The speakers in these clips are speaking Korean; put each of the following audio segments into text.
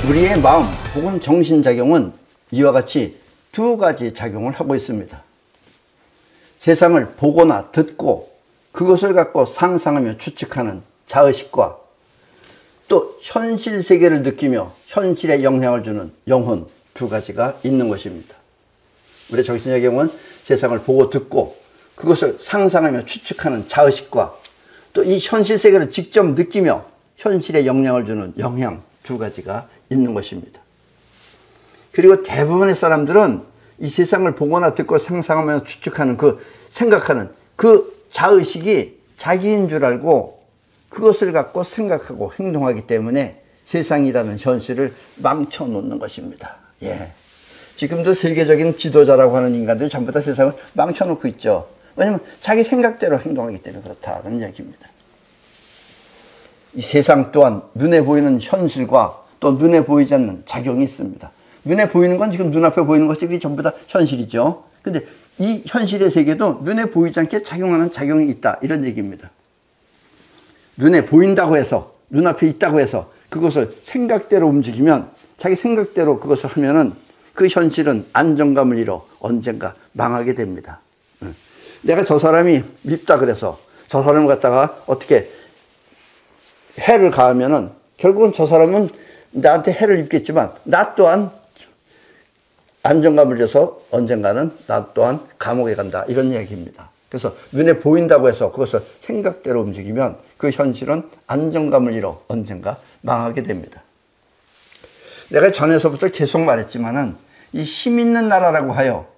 우리의 마음 혹은 정신작용은 이와 같이 두 가지 작용을 하고 있습니다. 세상을 보거나 듣고 그것을 갖고 상상하며 추측하는 자의식과 또 현실 세계를 느끼며 현실에 영향을 주는 영혼, 두 가지가 있는 것입니다. 우리의 정신작용은 세상을 보고 듣고 그것을 상상하며 추측하는 자의식과 또 이 현실 세계를 직접 느끼며 현실에 영향을 주는 영향, 두 가지가 있는 것입니다. 그리고 대부분의 사람들은 이 세상을 보거나 듣고 상상하며 추측하는 생각하는 그 자의식이 자기인 줄 알고 그것을 갖고 생각하고 행동하기 때문에 세상이라는 현실을 망쳐놓는 것입니다. 예. 지금도 세계적인 지도자라고 하는 인간들이 전부 다 세상을 망쳐놓고 있죠. 왜냐하면 자기 생각대로 행동하기 때문에 그렇다는 이야기입니다. 이 세상 또한 눈에 보이는 현실과 또 눈에 보이지 않는 작용이 있습니다. 눈에 보이는 건 지금 눈앞에 보이는 것들이 전부 다 현실이죠. 근데 이 현실의 세계도 눈에 보이지 않게 작용하는 작용이 있다, 이런 얘기입니다. 눈에 보인다고 해서, 눈앞에 있다고 해서 그것을 생각대로 움직이면, 자기 생각대로 그것을 하면은 그 현실은 안정감을 잃어 언젠가 망하게 됩니다. 내가 저 사람이 밉다 그래서 저 사람을 갖다가 어떻게 해를 가하면은 결국은 저 사람은 나한테 해를 입겠지만 나 또한 안정감을 줘서 언젠가는 나 또한 감옥에 간다, 이런 이야기입니다. 그래서 눈에 보인다고 해서 그것을 생각대로 움직이면 그 현실은 안정감을 잃어 언젠가 망하게 됩니다. 내가 전에서부터 계속 말했지만은 이 힘 있는 나라라고 하여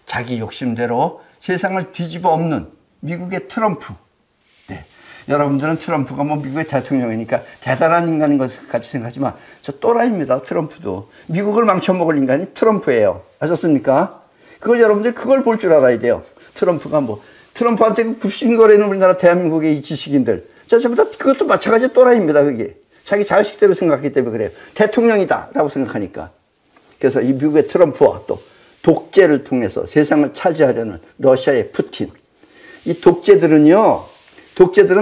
자기 욕심대로 세상을 뒤집어 엎는 미국의 트럼프. 네. 여러분들은 트럼프가 뭐 미국의 대통령이니까 대단한 인간인 것 같이 생각하지만 저 또라이입니다. 트럼프도. 미국을 망쳐먹을 인간이 트럼프예요. 아셨습니까? 그걸 여러분들 그걸 볼 줄 알아야 돼요. 트럼프가 트럼프한테 그 급신거리는 우리나라 대한민국의 이 지식인들. 전부 다 그것도 마찬가지 또라이입니다. 그게. 자기 자의식대로 생각하기 때문에 그래요. 대통령이다 라고 생각하니까. 그래서 이 미국의 트럼프와 또 독재를 통해서 세상을 차지하려는 러시아의 푸틴. 이 독재들은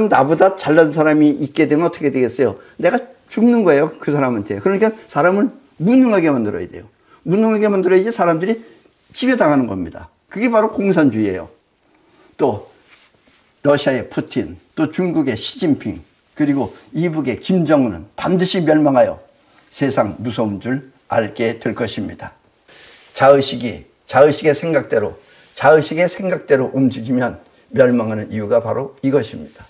나보다 잘난 사람이 있게 되면 어떻게 되겠어요? 내가 죽는 거예요, 그 사람한테. 그러니까 사람을 무능하게 만들어야 돼요. 무능하게 만들어야지 사람들이 지배당하는 겁니다. 그게 바로 공산주의예요. 또 러시아의 푸틴, 또 중국의 시진핑, 그리고 이북의 김정은은 반드시 멸망하여 세상 무서운 줄 알게 될 것입니다. 자의식의 생각대로 움직이면 멸망하는 이유가 바로 이것입니다.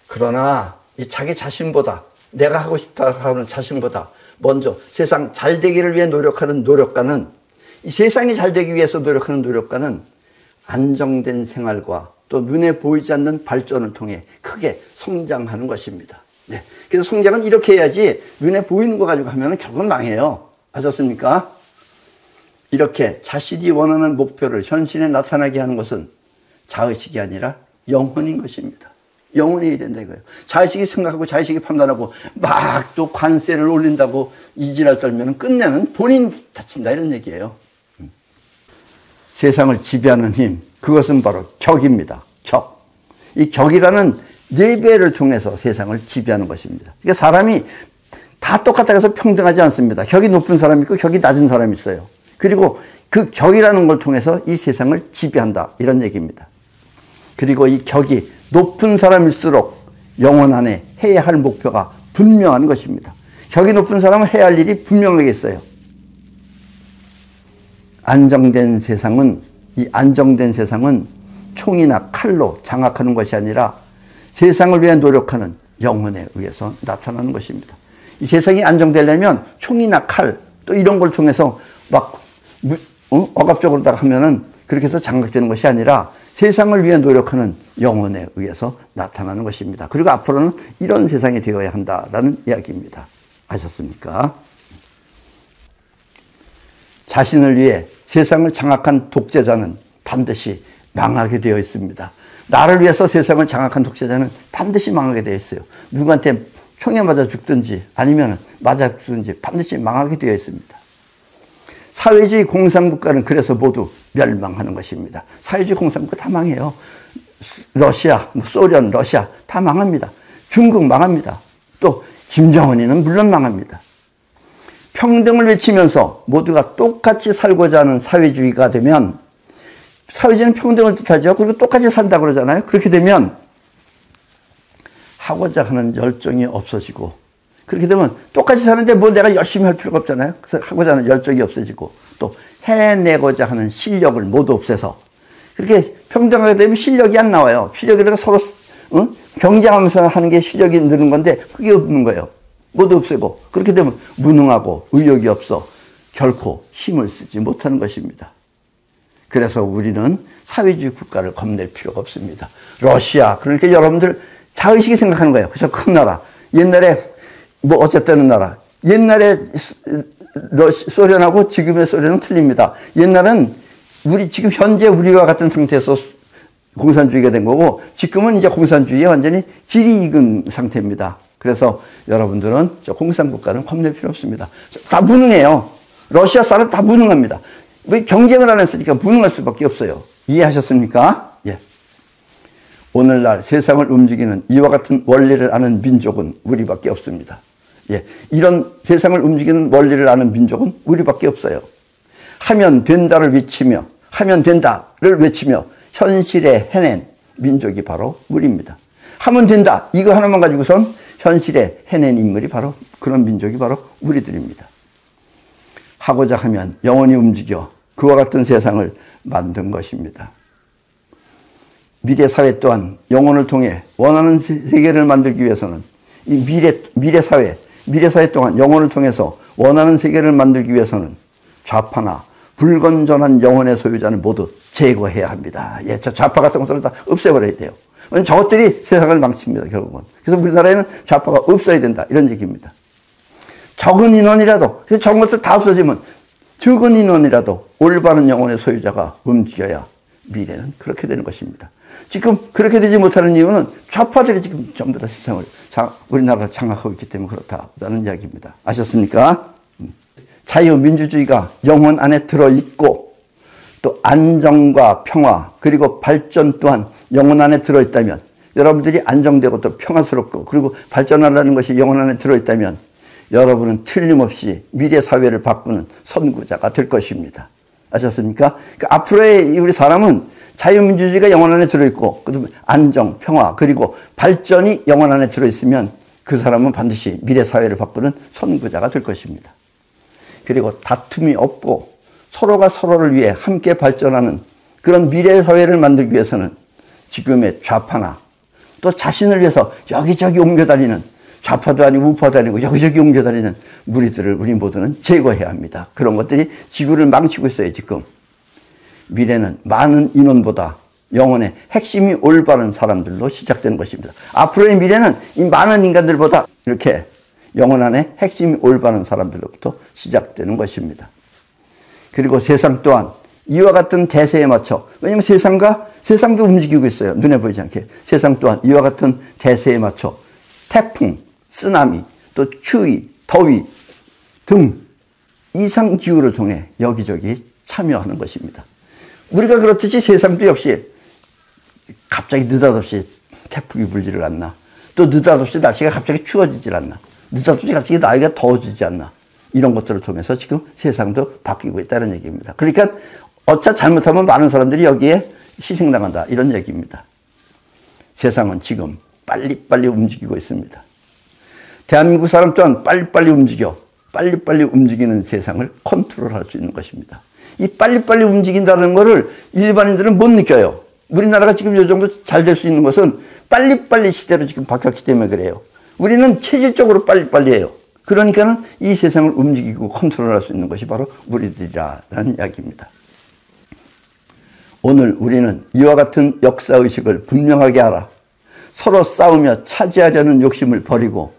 그러나 이 자기 자신보다, 내가 하고 싶다 하는 자신보다 먼저 세상 잘 되기를 위해 노력하는 노력가는, 이 세상이 잘 되기 위해서 노력하는 노력가는 안정된 생활과 또 눈에 보이지 않는 발전을 통해 크게 성장하는 것입니다. 네. 그래서 성장은 이렇게 해야지 눈에 보이는 거 가지고 하면 결국은 망해요. 아셨습니까? 이렇게 자신이 원하는 목표를 현실에 나타나게 하는 것은 자의식이 아니라 영혼인 것입니다. 영혼이 해야 된다 이거예요. 자의식이 생각하고 자의식이 판단하고 막 또 관세를 올린다고 이지랄 떨면 끝내는 본인 다친다, 이런 얘기예요. 세상을 지배하는 힘, 그것은 바로 격입니다. 격. 이 격이라는 내배를 통해서 세상을 지배하는 것입니다. 그러니까 사람이 다 똑같다고 해서 평등하지 않습니다. 격이 높은 사람이 있고 격이 낮은 사람이 있어요. 그리고 그 격이라는 걸 통해서 이 세상을 지배한다, 이런 얘기입니다. 그리고 이 격이 높은 사람일수록 영혼 안에 해야 할 목표가 분명한 것입니다. 격이 높은 사람은 해야 할 일이 분명하게 있어요. 안정된 세상은 총이나 칼로 장악하는 것이 아니라 세상을 위해 노력하는 영혼에 의해서 나타나는 것입니다. 이 세상이 안정되려면 총이나 칼, 또 이런 걸 통해서 막 억압적으로 하면은 그렇게 해서 장악되는 것이 아니라 세상을 위해 노력하는 영혼에 의해서 나타나는 것입니다. 그리고 앞으로는 이런 세상이 되어야 한다라는 이야기입니다. 아셨습니까? 자신을 위해 세상을 장악한 독재자는 반드시 망하게 되어 있습니다. 나를 위해서 세상을 장악한 독재자는 반드시 망하게 되어 있어요. 누구한테 총에 맞아 죽든지 아니면 맞아 죽든지 반드시 망하게 되어 있습니다. 사회주의 공산국가는 그래서 모두 멸망하는 것입니다. 사회주의 공산국가 다 망해요. 러시아, 소련, 러시아 다 망합니다. 중국 망합니다. 또 김정은이는 물론 망합니다. 평등을 외치면서 모두가 똑같이 살고자 하는 사회주의가 되면, 사회주의는 평등을 뜻하죠. 그리고 똑같이 산다 그러잖아요. 그렇게 되면 하고자 하는 열정이 없어지고, 그렇게 되면 똑같이 사는데 뭐 내가 열심히 할 필요가 없잖아요. 그래서 하고자 하는 열정이 없어지고, 또 해내고자 하는 실력을 모두 없애서, 그렇게 평등하게 되면 실력이 안 나와요. 실력이라고 서로 경쟁하면서 하는 게 실력이 느는 건데 그게 없는 거예요. 모두 없애고, 그렇게 되면 무능하고 의욕이 없어 결코 힘을 쓰지 못하는 것입니다. 그래서 우리는 사회주의 국가를 겁낼 필요가 없습니다. 러시아, 그러니까 여러분들 자의식이 생각하는 거예요. 그래서 큰 나라, 옛날에 뭐 어쨌든 나라, 옛날에 소련하고 지금의 소련은 틀립니다. 옛날은 지금 현재 우리와 같은 상태에서 공산주의가 된 거고, 지금은 이제 공산주의에 완전히 길이 익은 상태입니다. 그래서 여러분들은 저 공산국가는 겁낼 필요 없습니다. 다 무능해요. 러시아 사람 다 무능합니다. 왜 경쟁을 안 했으니까 무능할 수밖에 없어요. 이해하셨습니까? 예. 오늘날 세상을 움직이는 이와 같은 원리를 아는 민족은 우리밖에 없습니다. 예. 이런 세상을 움직이는 원리를 아는 민족은 우리밖에 없어요. 하면 된다를 외치며, 하면 된다를 외치며 현실에 해낸 민족이 바로 우리입니다. 하면 된다, 이거 하나만 가지고선 현실에 해낸 인물이 바로, 그런 민족이 바로 우리들입니다. 하고자 하면 영원히 움직여 그와 같은 세상을 만든 것입니다. 미래 사회 또한 영혼을 통해 원하는 세계를 만들기 위해서는, 이 미래 사회 동안 영혼을 통해서 원하는 세계를 만들기 위해서는 좌파나 불건전한 영혼의 소유자는 모두 제거해야 합니다. 예, 저 좌파 같은 것들을 다 없애버려야 돼요. 저것들이 세상을 망칩니다, 결국은. 그래서 우리나라에는 좌파가 없어야 된다, 이런 얘기입니다. 적은 인원이라도, 저런 것들 다 없어지면 적은 인원이라도 올바른 영혼의 소유자가 움직여야 미래는 그렇게 되는 것입니다. 지금 그렇게 되지 못하는 이유는 좌파들이 지금 전부 다 세상을, 우리나라를 장악하고 있기 때문에 그렇다는 이야기입니다. 아셨습니까? 자유민주주의가 영혼 안에 들어있고, 또 안정과 평화 그리고 발전 또한 영혼 안에 들어있다면, 여러분들이 안정되고 또 평화스럽고 그리고 발전하려는 것이 영혼 안에 들어있다면 여러분은 틀림없이 미래 사회를 바꾸는 선구자가 될 것입니다. 아셨습니까? 그러니까 앞으로의 우리 사람은 자유민주주의가 영혼 안에 들어있고, 그다음에 안정, 평화 그리고 발전이 영혼 안에 들어있으면 그 사람은 반드시 미래 사회를 바꾸는 선구자가 될 것입니다. 그리고 다툼이 없고 서로가 서로를 위해 함께 발전하는 그런 미래 사회를 만들기 위해서는 지금의 좌파나 또 자신을 위해서 여기저기 옮겨다니는, 좌파도 아니고 우파도 아니고 여기저기 옮겨다니는 무리들을 우리 모두는 제거해야 합니다. 그런 것들이 지구를 망치고 있어요, 지금. 미래는 많은 인원보다 영혼의 핵심이 올바른 사람들로 시작되는 것입니다. 앞으로의 미래는 이 많은 인간들보다 이렇게 영혼 안에 핵심이 올바른 사람들로부터 시작되는 것입니다. 그리고 세상 또한 이와 같은 대세에 맞춰, 왜냐하면 세상도 움직이고 있어요. 눈에 보이지 않게. 세상 또한 이와 같은 대세에 맞춰 태풍, 쓰나미, 또 추위, 더위 등 이상기후를 통해 여기저기 참여하는 것입니다. 우리가 그렇듯이 세상도 역시 갑자기 느닷없이 태풍이 불지를 않나, 또 느닷없이 날씨가 갑자기 추워지질 않나, 느닷없이 갑자기 나이가 더워지지 않나, 이런 것들을 통해서 지금 세상도 바뀌고 있다는 얘기입니다. 그러니까 어차 잘못하면 많은 사람들이 여기에 희생당한다, 이런 얘기입니다. 세상은 지금 빨리빨리 움직이고 있습니다. 대한민국 사람 또한 빨리빨리 움직이는 세상을 컨트롤할 수 있는 것입니다. 이 빨리빨리 움직인다는 것을 일반인들은 못 느껴요. 우리나라가 지금 이 정도 잘 될 수 있는 것은 빨리빨리 시대로 지금 바뀌었기 때문에 그래요. 우리는 체질적으로 빨리빨리 해요. 그러니까는 이 세상을 움직이고 컨트롤할 수 있는 것이 바로 우리들이라는 이야기입니다. 오늘 우리는 이와 같은 역사의식을 분명하게 알아 서로 싸우며 차지하려는 욕심을 버리고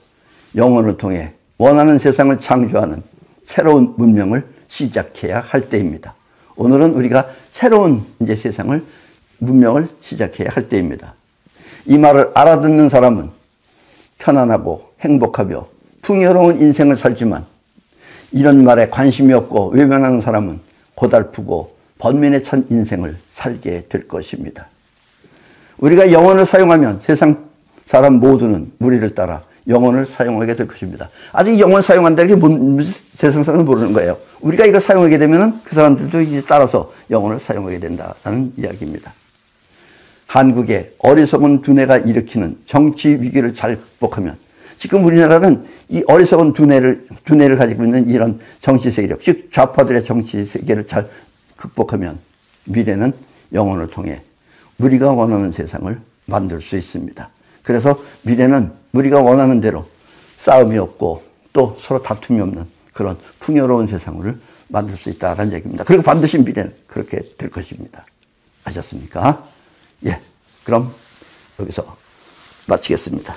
영혼을 통해 원하는 세상을 창조하는 새로운 문명을 시작해야 할 때입니다. 오늘은 우리가 새로운 이제 문명을 시작해야 할 때입니다. 이 말을 알아듣는 사람은 편안하고 행복하며 풍요로운 인생을 살지만, 이런 말에 관심이 없고 외면하는 사람은 고달프고 번민에 찬 인생을 살게 될 것입니다. 우리가 영혼을 사용하면 세상 사람 모두는 우리를 따라 영혼을 사용하게 될 것입니다. 아직 영혼을 사용한다는 게 뭔 세상사는 모르는 거예요. 우리가 이걸 사용하게 되면 그 사람들도 이제 따라서 영혼을 사용하게 된다는 이야기입니다. 한국의 어리석은 두뇌가 일으키는 정치 위기를 잘 극복하면, 지금 우리나라는 이 어리석은 두뇌를 가지고 있는 이런 정치 세력, 즉 좌파들의 정치 세계를 잘 극복하면 미래는 영혼을 통해 우리가 원하는 세상을 만들 수 있습니다. 그래서 미래는 우리가 원하는 대로 싸움이 없고 또 서로 다툼이 없는 그런 풍요로운 세상을 만들 수 있다는 얘기입니다. 그리고 반드시 미래는 그렇게 될 것입니다. 아셨습니까? 예, 그럼 여기서 마치겠습니다.